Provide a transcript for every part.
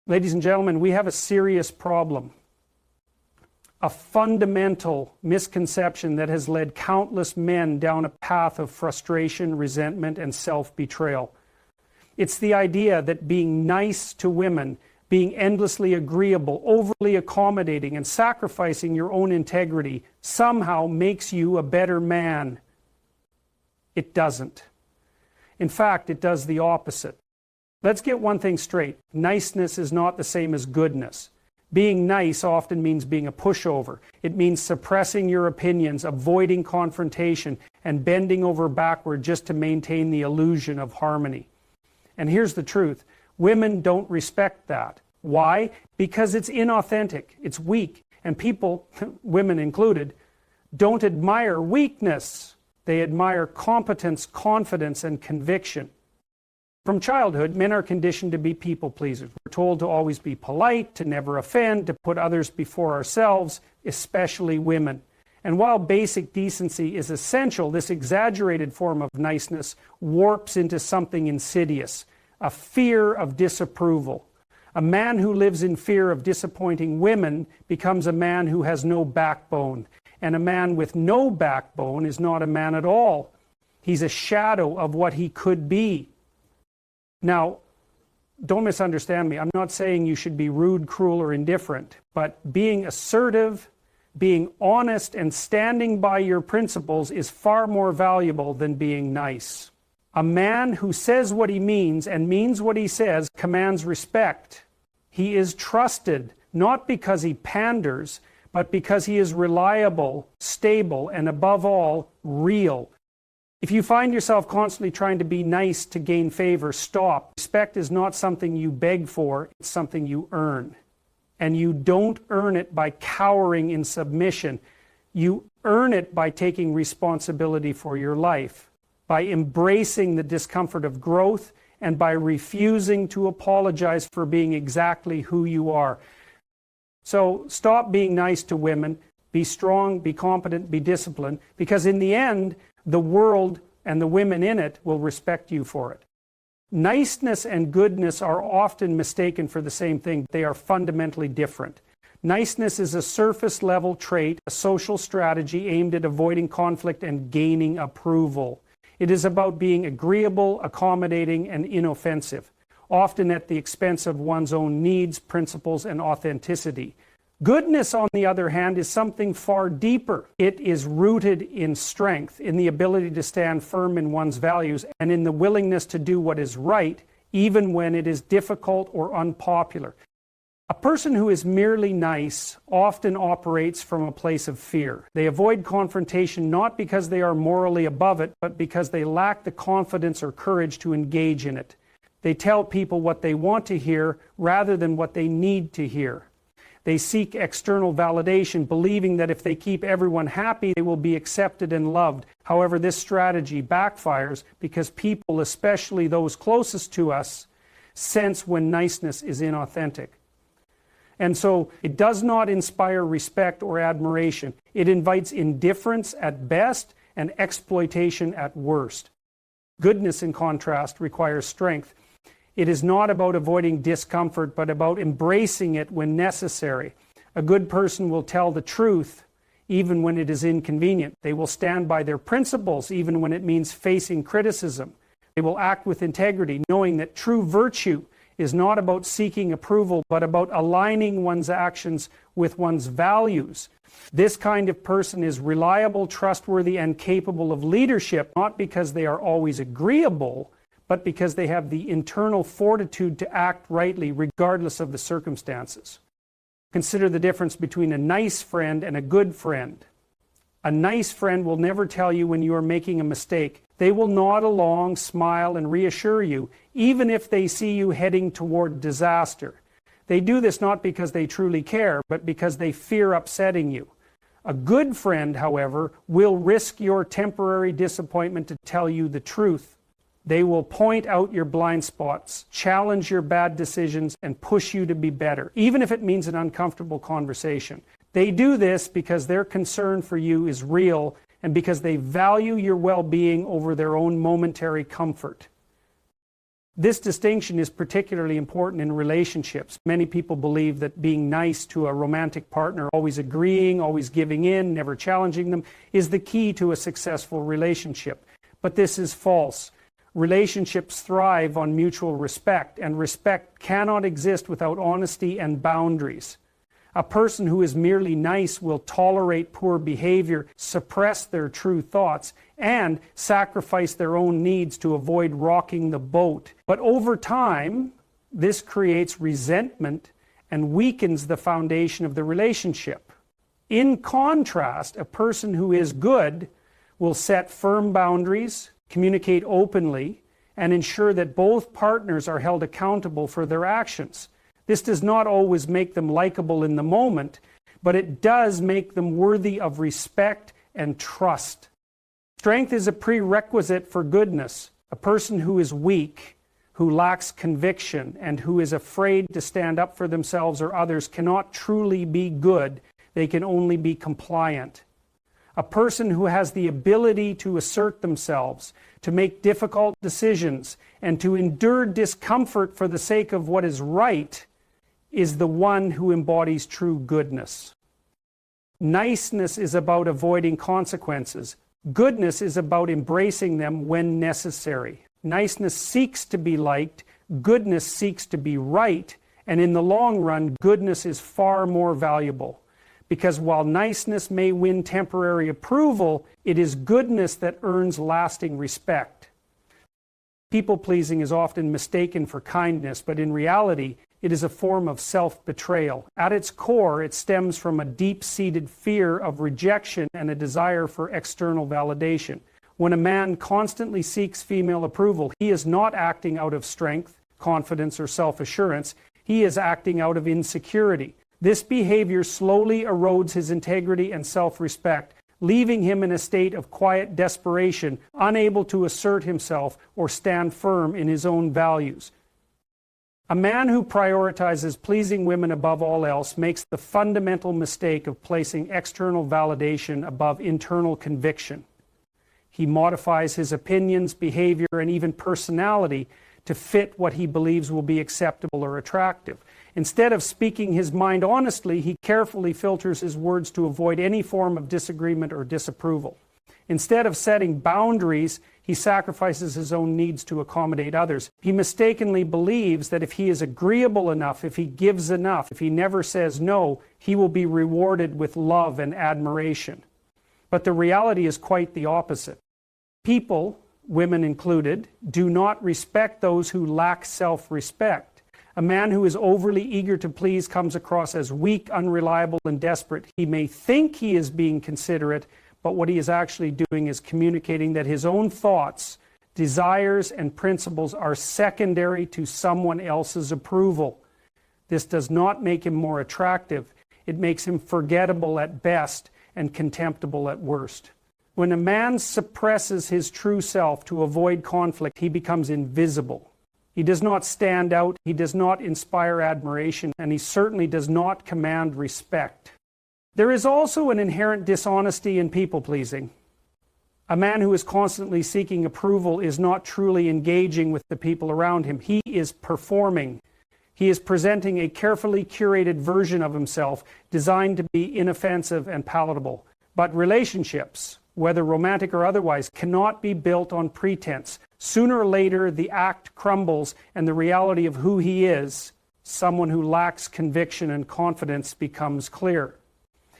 Ladies and gentlemen, we have a serious problem. A fundamental misconception that has led countless men down a path of frustration, resentment, and self-betrayal. It's the idea that being nice to women, being endlessly agreeable, overly accommodating, and sacrificing your own integrity somehow makes you a better man. It doesn't. In fact, it does the opposite. Let's get one thing straight. Niceness is not the same as goodness. Being nice often means being a pushover. It means suppressing your opinions, avoiding confrontation, and bending over backward just to maintain the illusion of harmony. And here's the truth. Women don't respect that. Why? Because it's inauthentic, it's weak, and people, women included, don't admire weakness. They admire competence, confidence, and conviction. From childhood, men are conditioned to be people pleasers. We're told to always be polite, to never offend, to put others before ourselves, especially women. And while basic decency is essential, this exaggerated form of niceness warps into something insidious, a fear of disapproval. A man who lives in fear of disappointing women becomes a man who has no backbone. And a man with no backbone is not a man at all. He's a shadow of what he could be. Now, don't misunderstand me. I'm not saying you should be rude, cruel, or indifferent, but being assertive, being honest, and standing by your principles is far more valuable than being nice. A man who says what he means and means what he says commands respect. He is trusted, not because he panders, but because he is reliable, stable, and above all, real. If you find yourself constantly trying to be nice to gain favor, stop. Respect is not something you beg for, it's something you earn. And you don't earn it by cowering in submission. You earn it by taking responsibility for your life, by embracing the discomfort of growth, and by refusing to apologize for being exactly who you are. So stop being nice to women. Be strong, be competent, be disciplined, because in the end, the world and the women in it will respect you for it. Niceness and goodness are often mistaken for the same thing. They are fundamentally different. Niceness is a surface-level trait, a social strategy aimed at avoiding conflict and gaining approval. It is about being agreeable, accommodating, and inoffensive, often at the expense of one's own needs, principles, and authenticity. Goodness, on the other hand, is something far deeper. It is rooted in strength, in the ability to stand firm in one's values, and in the willingness to do what is right, even when it is difficult or unpopular. A person who is merely nice often operates from a place of fear. They avoid confrontation not because they are morally above it, but because they lack the confidence or courage to engage in it. They tell people what they want to hear rather than what they need to hear. They seek external validation, believing that if they keep everyone happy, they will be accepted and loved. However, this strategy backfires because people, especially those closest to us, sense when niceness is inauthentic. And so it does not inspire respect or admiration. It invites indifference at best and exploitation at worst. Goodness, in contrast, requires strength. It is not about avoiding discomfort, but about embracing it when necessary. A good person will tell the truth even when it is inconvenient. They will stand by their principles even when it means facing criticism. They will act with integrity, knowing that true virtue is not about seeking approval, but about aligning one's actions with one's values. This kind of person is reliable, trustworthy, and capable of leadership, not because they are always agreeable, but because they have the internal fortitude to act rightly regardless of the circumstances. Consider the difference between a nice friend and a good friend. A nice friend will never tell you when you are making a mistake. They will nod along, smile, and reassure you, even if they see you heading toward disaster. They do this not because they truly care, but because they fear upsetting you. A good friend, however, will risk your temporary disappointment to tell you the truth. They will point out your blind spots, challenge your bad decisions, and push you to be better, even if it means an uncomfortable conversation. They do this because their concern for you is real and because they value your well-being over their own momentary comfort. This distinction is particularly important in relationships. Many people believe that being nice to a romantic partner, always agreeing, always giving in, never challenging them, is the key to a successful relationship. But this is false. Relationships thrive on mutual respect, and respect cannot exist without honesty and boundaries. A person who is merely nice will tolerate poor behavior, suppress their true thoughts, and sacrifice their own needs to avoid rocking the boat. But over time, this creates resentment and weakens the foundation of the relationship. In contrast, a person who is good will set firm boundaries, communicate openly, and ensure that both partners are held accountable for their actions. This does not always make them likable in the moment, but it does make them worthy of respect and trust. Strength is a prerequisite for goodness. A person who is weak, who lacks conviction, and who is afraid to stand up for themselves or others cannot truly be good. They can only be compliant. A person who has the ability to assert themselves, to make difficult decisions, and to endure discomfort for the sake of what is right, is the one who embodies true goodness. Niceness is about avoiding consequences. Goodness is about embracing them when necessary. Niceness seeks to be liked, goodness seeks to be right, and in the long run, goodness is far more valuable. Because while niceness may win temporary approval, it is goodness that earns lasting respect. People-pleasing is often mistaken for kindness, but in reality, it is a form of self-betrayal. At its core, it stems from a deep-seated fear of rejection and a desire for external validation. When a man constantly seeks female approval, he is not acting out of strength, confidence, or self-assurance. He is acting out of insecurity. This behavior slowly erodes his integrity and self-respect, leaving him in a state of quiet desperation, unable to assert himself or stand firm in his own values. A man who prioritizes pleasing women above all else makes the fundamental mistake of placing external validation above internal conviction. He modifies his opinions, behavior, and even personality to fit what he believes will be acceptable or attractive. Instead of speaking his mind honestly, he carefully filters his words to avoid any form of disagreement or disapproval. Instead of setting boundaries, he sacrifices his own needs to accommodate others. He mistakenly believes that if he is agreeable enough, if he gives enough, if he never says no, he will be rewarded with love and admiration. But the reality is quite the opposite. People, women included, do not respect those who lack self-respect. A man who is overly eager to please comes across as weak, unreliable, and desperate. He may think he is being considerate, but what he is actually doing is communicating that his own thoughts, desires, and principles are secondary to someone else's approval. This does not make him more attractive. It makes him forgettable at best and contemptible at worst. When a man suppresses his true self to avoid conflict, he becomes invisible. He does not stand out, he does not inspire admiration, and he certainly does not command respect. There is also an inherent dishonesty in people-pleasing. A man who is constantly seeking approval is not truly engaging with the people around him. He is performing. He is presenting a carefully curated version of himself designed to be inoffensive and palatable. But relationships, whether romantic or otherwise, cannot be built on pretense. Sooner or later, the act crumbles and the reality of who he is, someone who lacks conviction and confidence, becomes clear.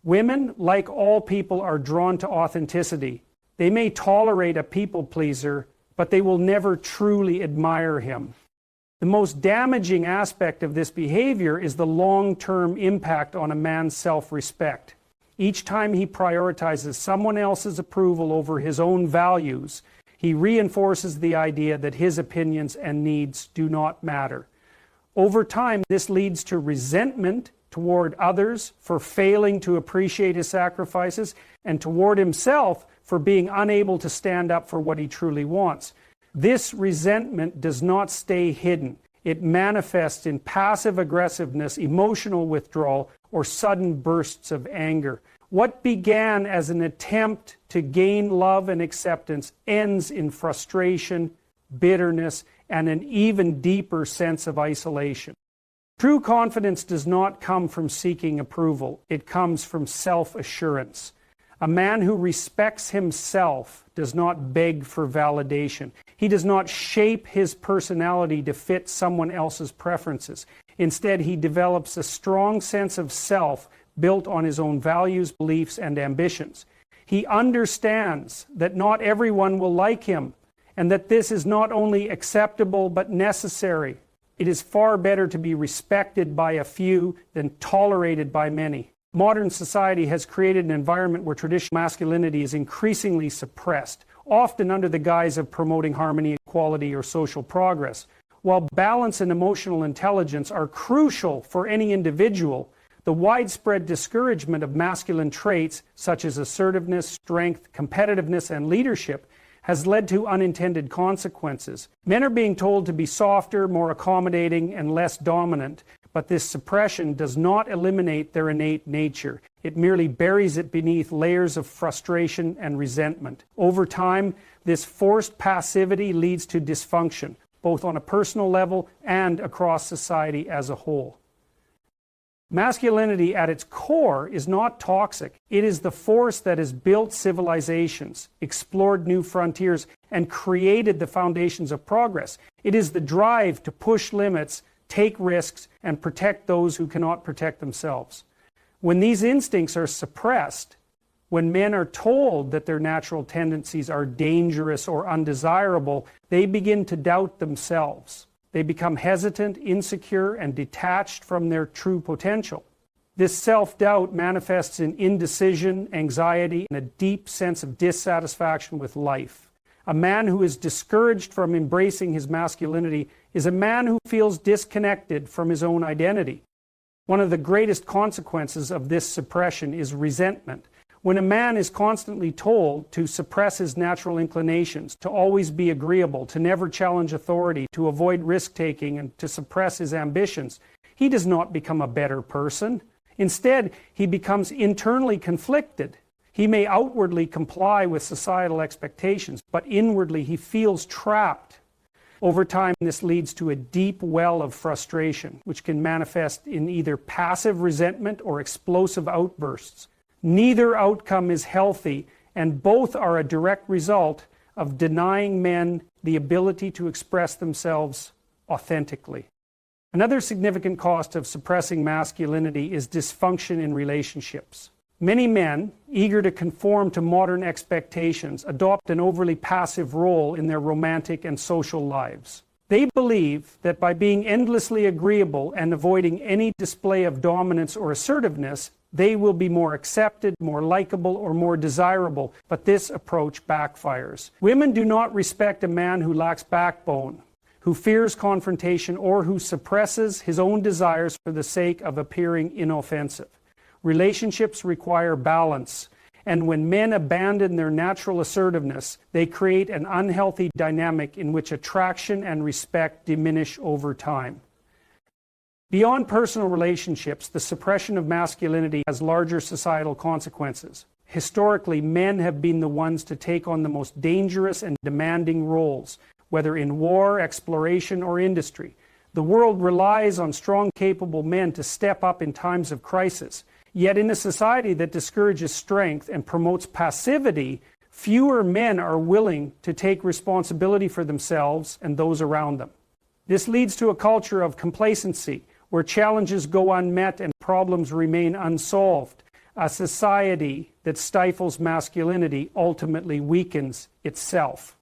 Women, like all people, are drawn to authenticity. They may tolerate a people pleaser, but they will never truly admire him. The most damaging aspect of this behavior is the long-term impact on a man's self-respect. Each time he prioritizes someone else's approval over his own values, he reinforces the idea that his opinions and needs do not matter. Over time, this leads to resentment toward others for failing to appreciate his sacrifices, and toward himself for being unable to stand up for what he truly wants. This resentment does not stay hidden. It manifests in passive aggressiveness, emotional withdrawal, or sudden bursts of anger. What began as an attempt to gain love and acceptance ends in frustration, bitterness, and an even deeper sense of isolation. True confidence does not come from seeking approval. It comes from self-assurance. A man who respects himself does not beg for validation. He does not shape his personality to fit someone else's preferences. Instead, he develops a strong sense of self built on his own values, beliefs, and ambitions. He understands that not everyone will like him, and that this is not only acceptable but necessary. It is far better to be respected by a few than tolerated by many. Modern society has created an environment where traditional masculinity is increasingly suppressed, often under the guise of promoting harmony, equality, or social progress. While balance and emotional intelligence are crucial for any individual, the widespread discouragement of masculine traits such as assertiveness, strength, competitiveness, and leadership has led to unintended consequences. Men are being told to be softer, more accommodating, and less dominant, but this suppression does not eliminate their innate nature. It merely buries it beneath layers of frustration and resentment. Over time, this forced passivity leads to dysfunction, both on a personal level and across society as a whole. Masculinity at its core is not toxic. It is the force that has built civilizations, explored new frontiers, and created the foundations of progress. It is the drive to push limits, take risks, and protect those who cannot protect themselves. When these instincts are suppressed, when men are told that their natural tendencies are dangerous or undesirable, they begin to doubt themselves. They become hesitant, insecure, and detached from their true potential. This self-doubt manifests in indecision, anxiety, and a deep sense of dissatisfaction with life. A man who is discouraged from embracing his masculinity is a man who feels disconnected from his own identity. One of the greatest consequences of this suppression is resentment. When a man is constantly told to suppress his natural inclinations, to always be agreeable, to never challenge authority, to avoid risk-taking, and to suppress his ambitions, he does not become a better person. Instead, he becomes internally conflicted. He may outwardly comply with societal expectations, but inwardly he feels trapped. Over time, this leads to a deep well of frustration, which can manifest in either passive resentment or explosive outbursts. Neither outcome is healthy, and both are a direct result of denying men the ability to express themselves authentically. Another significant cost of suppressing masculinity is dysfunction in relationships. Many men, eager to conform to modern expectations, adopt an overly passive role in their romantic and social lives. They believe that by being endlessly agreeable and avoiding any display of dominance or assertiveness, they will be more accepted, more likable, or more desirable, but this approach backfires. Women do not respect a man who lacks backbone, who fears confrontation, or who suppresses his own desires for the sake of appearing inoffensive. Relationships require balance, and when men abandon their natural assertiveness, they create an unhealthy dynamic in which attraction and respect diminish over time. Beyond personal relationships, the suppression of masculinity has larger societal consequences. Historically, men have been the ones to take on the most dangerous and demanding roles, whether in war, exploration, or industry. The world relies on strong, capable men to step up in times of crisis. Yet in a society that discourages strength and promotes passivity, fewer men are willing to take responsibility for themselves and those around them. This leads to a culture of complacency, where challenges go unmet and problems remain unsolved. A society that stifles masculinity ultimately weakens itself.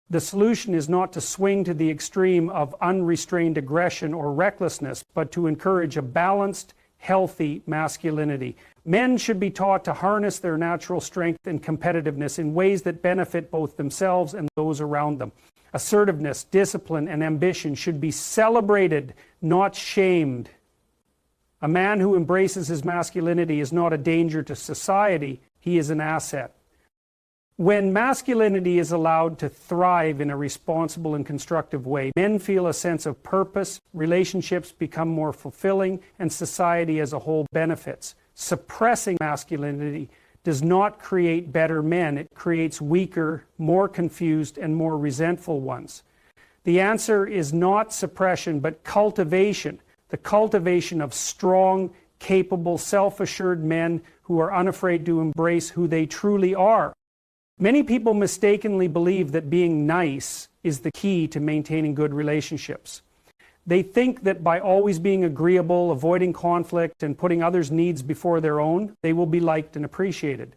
The solution is not to swing to the extreme of unrestrained aggression or recklessness, but to encourage a balanced, healthy masculinity. Men should be taught to harness their natural strength and competitiveness in ways that benefit both themselves and those around them. Assertiveness, discipline, and ambition should be celebrated, not shamed. A man who embraces his masculinity is not a danger to society, he is an asset. When masculinity is allowed to thrive in a responsible and constructive way, men feel a sense of purpose, relationships become more fulfilling, and society as a whole benefits. Suppressing masculinity does not create better men, it creates weaker, more confused, and more resentful ones. The answer is not suppression, but cultivation. The cultivation of strong, capable, self-assured men who are unafraid to embrace who they truly are. Many people mistakenly believe that being nice is the key to maintaining good relationships. They think that by always being agreeable, avoiding conflict, and putting others' needs before their own, they will be liked and appreciated.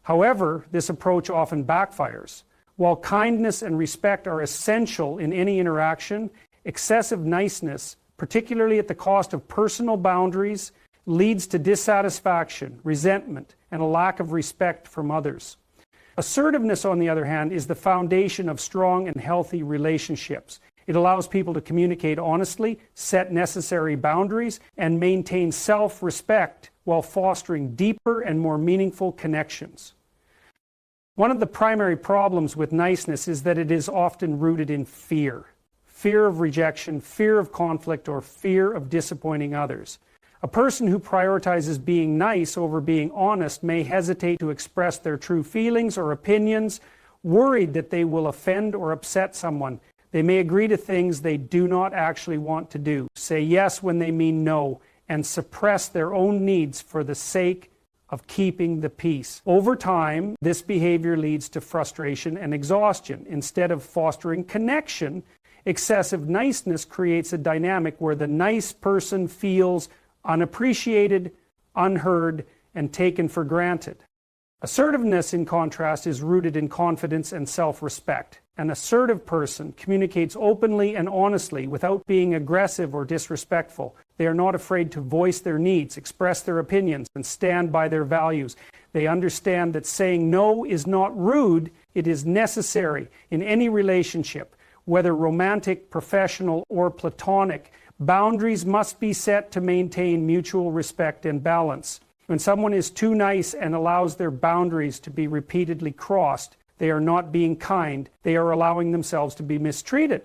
However, this approach often backfires. While kindness and respect are essential in any interaction, excessive niceness, particularly at the cost of personal boundaries, leads to dissatisfaction, resentment, and a lack of respect from others. Assertiveness, on the other hand, is the foundation of strong and healthy relationships. It allows people to communicate honestly, set necessary boundaries, and maintain self-respect while fostering deeper and more meaningful connections. One of the primary problems with niceness is that it is often rooted in fear. Fear of rejection, fear of conflict, or fear of disappointing others. A person who prioritizes being nice over being honest may hesitate to express their true feelings or opinions, worried that they will offend or upset someone. They may agree to things they do not actually want to do, say yes when they mean no, and suppress their own needs for the sake of keeping the peace. Over time, this behavior leads to frustration and exhaustion. Instead of fostering connection, excessive niceness creates a dynamic where the nice person feels unappreciated, unheard, and taken for granted. Assertiveness, in contrast, is rooted in confidence and self-respect. An assertive person communicates openly and honestly without being aggressive or disrespectful. They are not afraid to voice their needs, express their opinions, and stand by their values. They understand that saying no is not rude, it is necessary in any relationship, whether romantic, professional, or platonic. Boundaries must be set to maintain mutual respect and balance. When someone is too nice and allows their boundaries to be repeatedly crossed, they are not being kind, they are allowing themselves to be mistreated.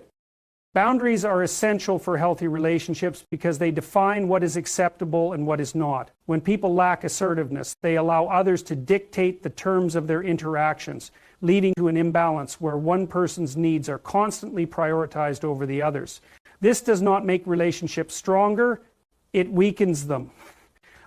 Boundaries are essential for healthy relationships because they define what is acceptable and what is not. When people lack assertiveness, they allow others to dictate the terms of their interactions, leading to an imbalance where one person's needs are constantly prioritized over the others. This does not make relationships stronger, it weakens them.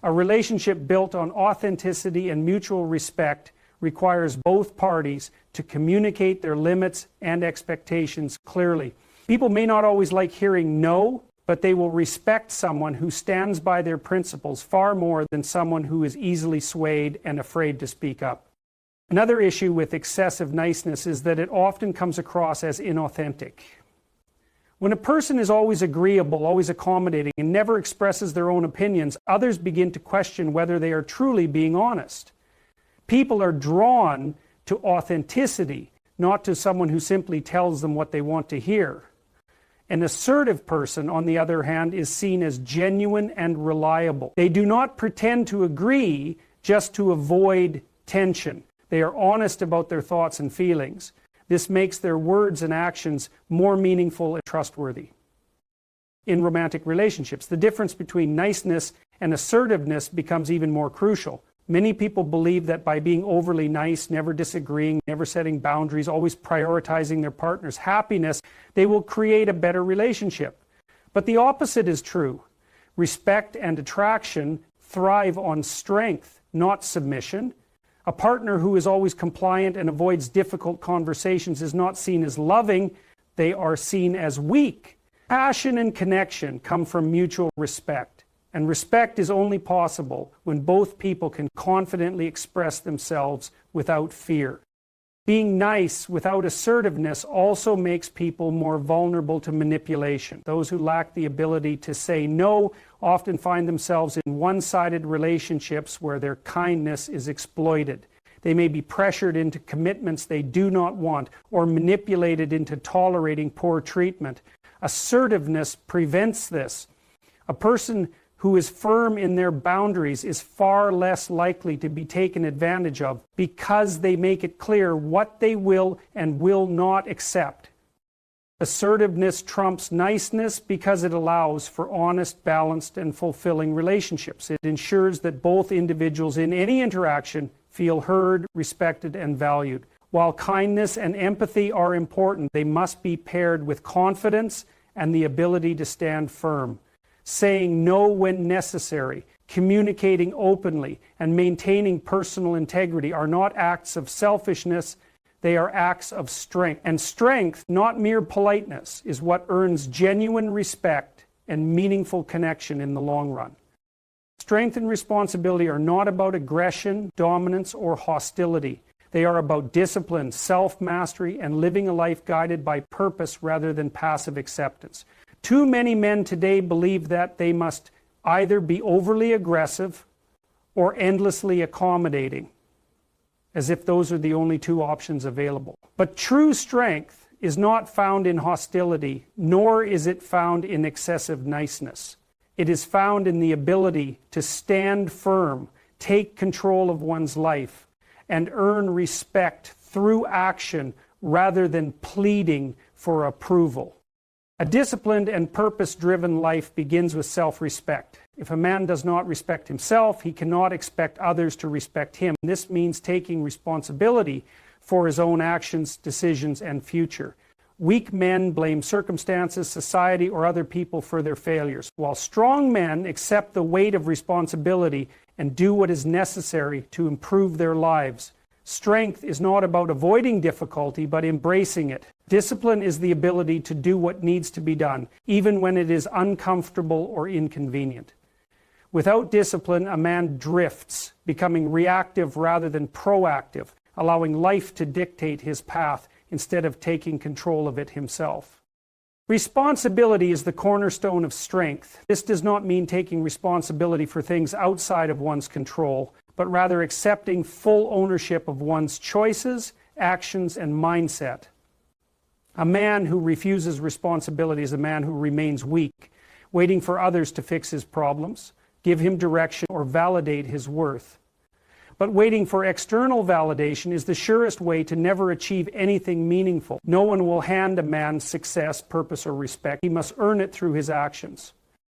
A relationship built on authenticity and mutual respect requires both parties to communicate their limits and expectations clearly. People may not always like hearing no, but they will respect someone who stands by their principles far more than someone who is easily swayed and afraid to speak up. Another issue with excessive niceness is that it often comes across as inauthentic. When a person is always agreeable, always accommodating, and never expresses their own opinions, others begin to question whether they are truly being honest. People are drawn to authenticity, not to someone who simply tells them what they want to hear. An assertive person, on the other hand, is seen as genuine and reliable. They do not pretend to agree just to avoid tension. They are honest about their thoughts and feelings. This makes their words and actions more meaningful and trustworthy. In romantic relationships, the difference between niceness and assertiveness becomes even more crucial. Many people believe that by being overly nice, never disagreeing, never setting boundaries, always prioritizing their partner's happiness, they will create a better relationship. But the opposite is true. Respect and attraction thrive on strength, not submission. A partner who is always compliant and avoids difficult conversations is not seen as loving, they are seen as weak. Passion and connection come from mutual respect, and respect is only possible when both people can confidently express themselves without fear. Being nice without assertiveness also makes people more vulnerable to manipulation. Those who lack the ability to say no often find themselves in one-sided relationships where their kindness is exploited. They may be pressured into commitments they do not want or manipulated into tolerating poor treatment. Assertiveness prevents this. A person who is firm in their boundaries is far less likely to be taken advantage of because they make it clear what they will and will not accept. Assertiveness trumps niceness because it allows for honest, balanced, and fulfilling relationships. It ensures that both individuals in any interaction feel heard, respected, and valued. While kindness and empathy are important, they must be paired with confidence and the ability to stand firm. Saying no when necessary, communicating openly, and maintaining personal integrity are not acts of selfishness, they are acts of strength. And strength, not mere politeness, is what earns genuine respect and meaningful connection in the long run. Strength and responsibility are not about aggression, dominance, or hostility. They are about discipline, self-mastery, and living a life guided by purpose rather than passive acceptance. Too many men today believe that they must either be overly aggressive or endlessly accommodating, as if those are the only two options available. But true strength is not found in hostility, nor is it found in excessive niceness. It is found in the ability to stand firm, take control of one's life, and earn respect through action rather than pleading for approval. A disciplined and purpose-driven life begins with self-respect. If a man does not respect himself, he cannot expect others to respect him. This means taking responsibility for his own actions, decisions, and future. Weak men blame circumstances, society, or other people for their failures, while strong men accept the weight of responsibility and do what is necessary to improve their lives. Strength is not about avoiding difficulty, but embracing it. Discipline is the ability to do what needs to be done, even when it is uncomfortable or inconvenient. Without discipline, a man drifts, becoming reactive rather than proactive, allowing life to dictate his path instead of taking control of it himself. Responsibility is the cornerstone of strength. This does not mean taking responsibility for things outside of one's control, but rather accepting full ownership of one's choices, actions, and mindset. A man who refuses responsibility is a man who remains weak, waiting for others to fix his problems, give him direction, or validate his worth. But waiting for external validation is the surest way to never achieve anything meaningful. No one will hand a man success, purpose, or respect. He must earn it through his actions.